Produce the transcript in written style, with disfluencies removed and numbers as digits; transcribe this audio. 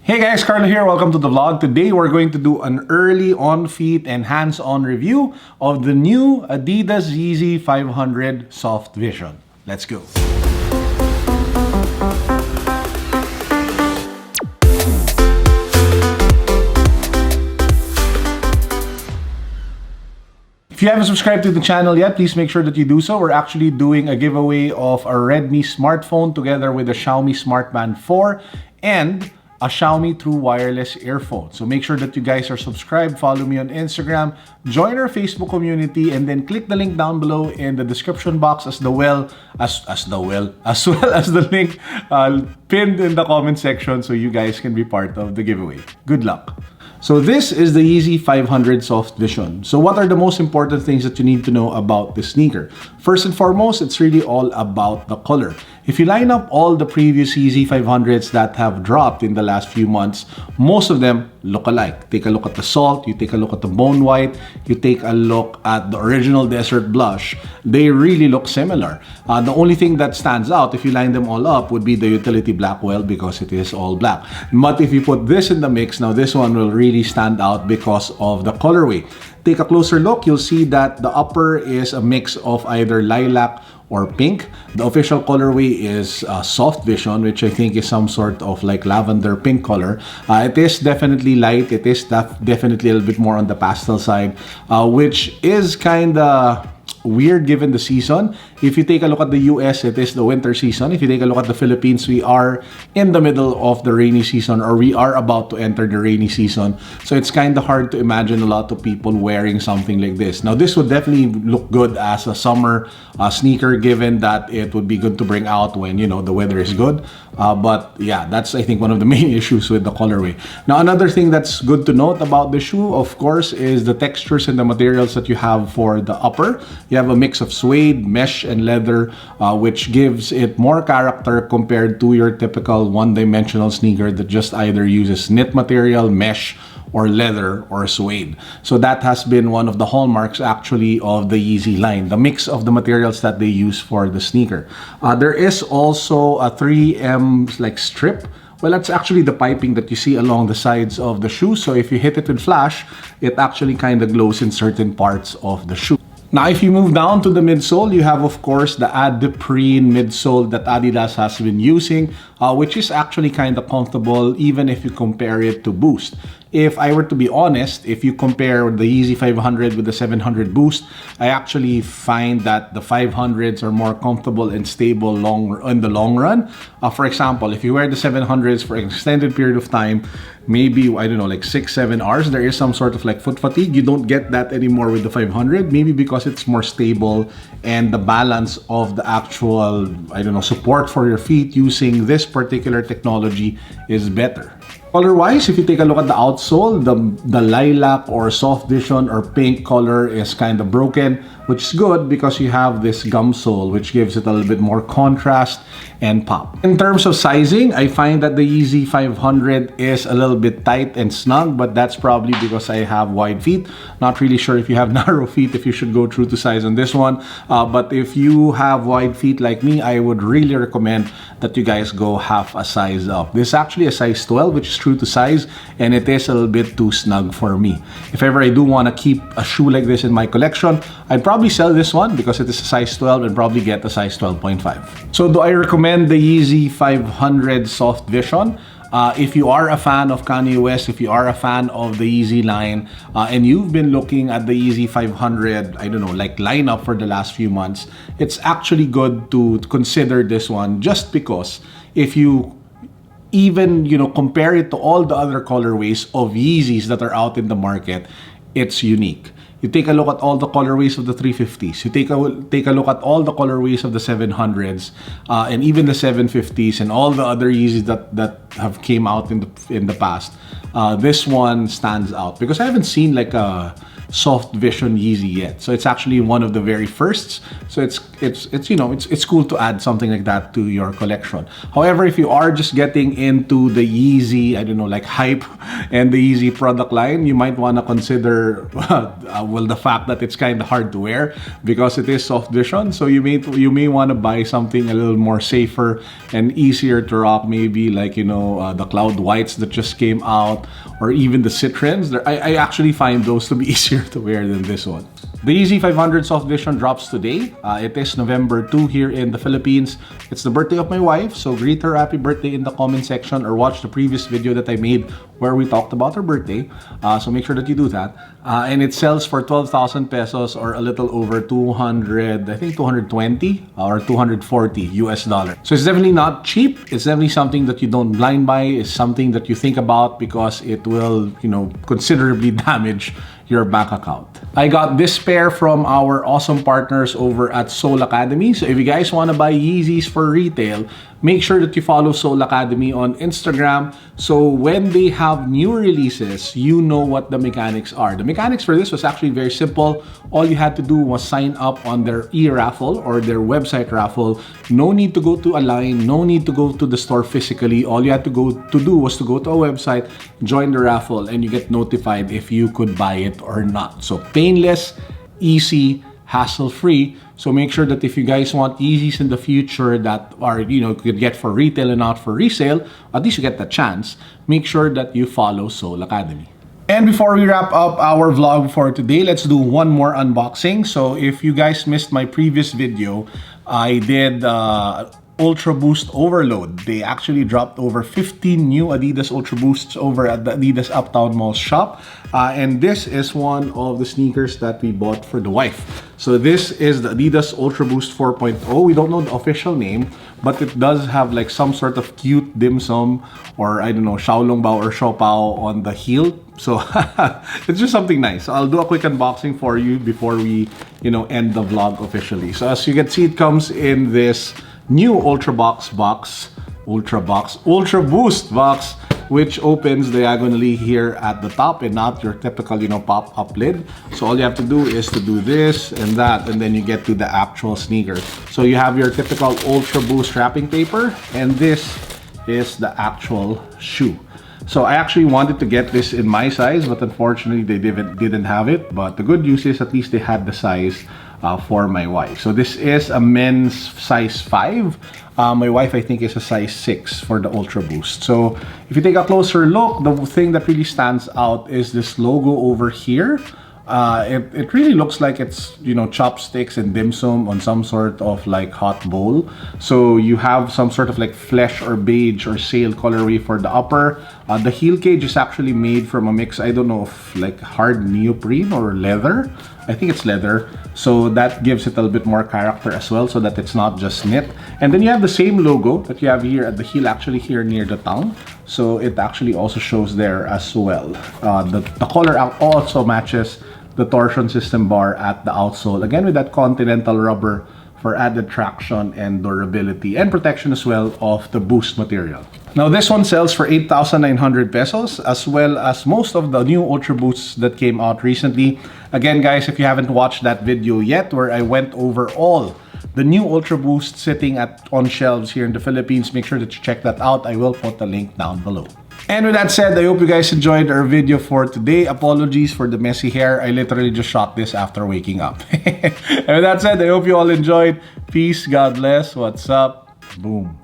Hey guys, Carlo here. Welcome to the vlog. Today we're going to do an early on-feet and hands-on review of the new Adidas Yeezy 500 Soft Vision. Let's go. If you haven't subscribed to the channel yet, please make sure that you do so. We're actually doing a giveaway of a Redmi smartphone together with a Xiaomi Smart Band 4 and a Xiaomi True Wireless earphone. So make sure that you guys are subscribed, follow me on Instagram, join our Facebook community, and then click the link down below in the description box as well as the link pinned in the comment section so you guys can be part of the giveaway. Good luck. So this is the Yeezy 500 Soft Vision. So what are the most important things that you need to know about this sneaker? First and foremost, it's really all about the color. If you line up all the previous Yeezy 500s that have dropped in the last few months, most of them look alike. Take a look at the Salt, you take a look at the Bone White, you take a look at the original Desert Blush. They really look similar. The only thing that stands out if you line them all up would be the Utility Blackwell because it is all black. But if you put this in the mix, now this one will really stand out because of the colorway. Take a closer look, you'll see that the upper is a mix of either lilac or pink. The official colorway is Soft Vision, which I think is some sort of like lavender pink color. It is definitely light. It is definitely a little bit more on the pastel side, which is kind of weird given the season. If you take a look at the US, it is the winter season. If you take a look at the Philippines, we are in the middle of the rainy season, or we are about to enter the rainy season. So it's kind of hard to imagine a lot of people wearing something like this. Now this would definitely look good as a summer sneaker, given that it would be good to bring out when, you know, the weather is good. But yeah, that's I think one of the main issues with the colorway. Now another thing that's good to note about the shoe, of course, is the textures and the materials that you have for the upper. You have a mix of suede, mesh, and leather, which gives it more character compared to your typical one-dimensional sneaker that just either uses knit material, mesh, or leather or suede. So that has been one of the hallmarks actually of the Yeezy line, the mix of the materials that they use for the sneaker. There is also a 3M like strip. Well, that's actually the piping that you see along the sides of the shoe. So if you hit it with flash, it actually kind of glows in certain parts of the shoe. Now, if you move down to the midsole, you have, of course, the Adipprene midsole that Adidas has been using, which is actually kind of comfortable even if you compare it to Boost. If I were to be honest, if you compare the Yeezy 500 with the 700 Boost, I actually find that the 500s are more comfortable and stable in the long run. For example, if you wear the 700s for an extended period of time, maybe, I don't know, like 6-7 hours, there is some sort of like foot fatigue. You don't get that anymore with the 500, maybe because it's more stable and the balance of the actual, I don't know, support for your feet using this particular technology is better. Color-wise, if you take a look at the outsole, the lilac or Soft Vision or pink color is kind of broken, which is good because you have this gum sole, which gives it a little bit more contrast and pop. In terms of sizing, I find that the Yeezy 500 is a little bit tight and snug, but that's probably because I have wide feet. Not really sure if you have narrow feet, if you should go true to size on this one. But if you have wide feet like me, I would really recommend that you guys go half a size up. This is actually a size 12, which is true to size, and it is a little bit too snug for me. If ever I do want to keep a shoe like this in my collection, I'd probably sell this one because it is a size 12 and probably get a size 12.5. So do I recommend the Yeezy 500 Soft Vision? If you are a fan of Kanye West, if you are a fan of the Yeezy line, and you've been looking at the Yeezy 500, I don't know, like lineup for the last few months, it's actually good to consider this one just because if you even, you know, compare it to all the other colorways of Yeezys that are out in the market, it's unique. You take a look at all the colorways of the 350s. You take a look at all the colorways of the 700s, and even the 750s, and all the other Yeezys that have came out in the past. This one stands out because I haven't seen like a soft vision Yeezy yet. So it's actually one of the very firsts. So it's you know, it's cool to add something like that to your collection. However, if you are just getting into the Yeezy, I don't know, like hype and the Yeezy product line, you might want to consider well, the fact that it's kind of hard to wear because it is soft vision. So you may want to buy something a little more safer and easier to rock, maybe like, you know, the Cloud Whites that just came out, or even the Citrons. I actually find those to be easier to wear than this one. The Yeezy 500 Soft Vision drops today. It is November 2 here in the Philippines. It's the birthday of my wife, so greet her happy birthday in the comment section or watch the previous video that I made where we talked about her birthday. So make sure that you do that. And it sells for 12,000 pesos or a little over 200, I think 220 or 240 US dollars. So it's definitely not cheap. It's definitely something that you don't blind buy. It's something that you think about because it will, you know, considerably damage your bank account. I got this pair from our awesome partners over at Soul Academy. So if you guys want to buy Yeezys for retail, make sure that you follow Soul Academy on Instagram. So when they have new releases, you know what the mechanics are. The mechanics for this was actually very simple. All you had to do was sign up on their e-raffle or their website raffle. No need to go to a line, no need to go to the store physically. All you had to do was to go to a website, join the raffle, and you get notified if you could buy it or not. So painless, easy, hassle-free. So make sure that if you guys want Yeezys in the future that are, you know, could get for retail and not for resale, at least you get the chance. Make sure that you follow Soul Academy. And before we wrap up our vlog for today, let's do one more unboxing. So if you guys missed my previous video, I did Ultra Boost Overload. They actually dropped over 15 new Adidas Ultra Boosts over at the Adidas Uptown Mall shop. And this is one of the sneakers that we bought for the wife. So this is the Adidas Ultra Boost 4.0. We don't know the official name, but it does have like some sort of cute dim sum or I don't know, Xiaolongbao or Xiaopao on the heel. So it's just something nice. So I'll do a quick unboxing for you before we, you know, end the vlog officially. So as you can see, it comes in this new Ultra Boost box, which opens diagonally here at the top and not your typical, you know, pop-up lid. So all you have to do is to do this and that, and then you get to the actual sneaker. So you have your typical Ultra Boost wrapping paper, and this is the actual shoe. So I actually wanted to get this in my size, but unfortunately they didn't have it. But the good news is at least they had the size for my wife. So this is a men's size 5. My wife, I think, is a size 6 for the Ultra Boost. So if you take a closer look, the thing that really stands out is this logo over here. It really looks like it's, you know, chopsticks and dim sum on some sort of like hot bowl. So you have some sort of like flesh or beige or sail colorway for the upper. The heel cage is actually made from a mix, I don't know, of like hard neoprene or leather. I think it's leather. So that gives it a little bit more character as well, so that it's not just knit. And then you have the same logo that you have here at the heel, actually here near the tongue. So it actually also shows there as well. The color also matches the torsion system bar at the outsole, again with that Continental rubber for added traction and durability and protection as well of the Boost material. Now this one sells for 8,900 pesos, as well as most of the new Ultra Boosts that came out recently. Again guys, if you haven't watched that video yet where I went over all the new Ultra Boosts sitting on shelves here in the Philippines, make sure that you check that out. I will put the link down below. And with that said, I hope you guys enjoyed our video for today. Apologies for the messy hair. I literally just shot this after waking up. And with that said, I hope you all enjoyed. Peace, God bless. What's up? Boom.